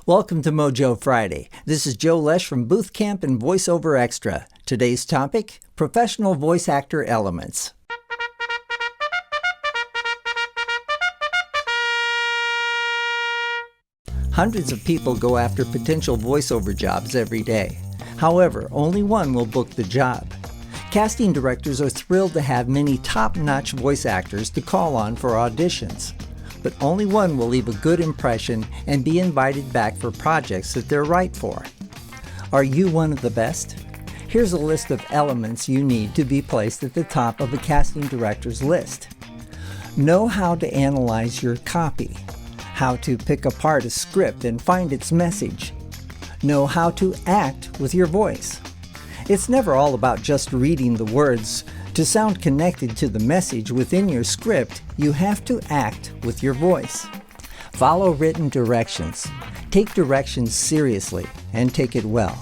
Welcome to Mojo Friday. This is Joe Lesh from Booth Camp and VoiceOver Extra. Today's topic, professional voice actor elements. Hundreds of people go after potential voiceover jobs every day. However, only one will book the job. Casting directors are thrilled to have many top-notch voice actors to call on for auditions. But only one will leave a good impression and be invited back for projects that they're right for. Are you one of the best? Here's a list of elements you need to be placed at the top of a casting director's list. Know how to analyze your copy. How to pick apart a script and find its message. Know how to act with your voice. It's never all about just reading the words. To sound connected to the message within your script, you have to act with your voice. Follow written directions. Take directions seriously and take it well.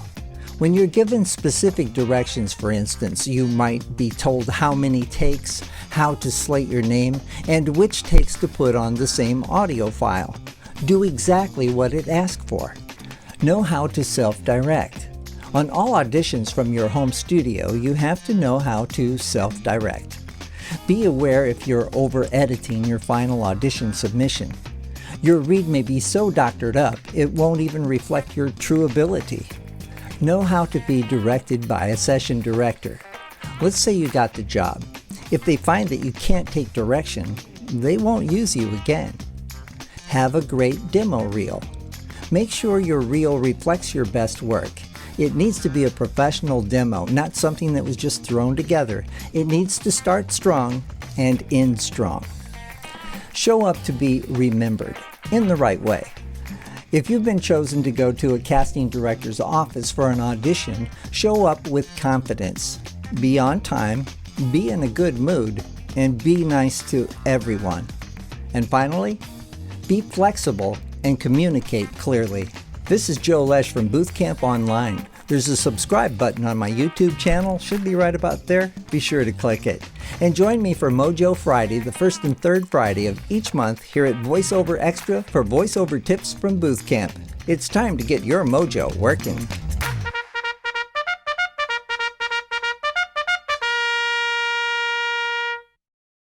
When you're given specific directions, for instance, you might be told how many takes, how to slate your name, and which takes to put on the same audio file. Do exactly what it asks for. Know how to self-direct. On all auditions from your home studio, you have to know how to self-direct. Be aware if you're over-editing your final audition submission. Your read may be so doctored up, it won't even reflect your true ability. Know how to be directed by a session director. Let's say you got the job. If they find that you can't take direction, they won't use you again. Have a great demo reel. Make sure your reel reflects your best work. It needs to be a professional demo, not something that was just thrown together. It needs to start strong and end strong. Show up to be remembered in the right way. If you've been chosen to go to a casting director's office for an audition, show up with confidence. Be on time, be in a good mood, and be nice to everyone. And finally, be flexible and communicate clearly. This is Joe Lesh from Booth Camp Online. There's a subscribe button on my YouTube channel, should be right about there. Be sure to click it. And join me for Mojo Friday, the first and third Friday of each month here at VoiceOver Extra for voiceover tips from Booth Camp. It's time to get your mojo working.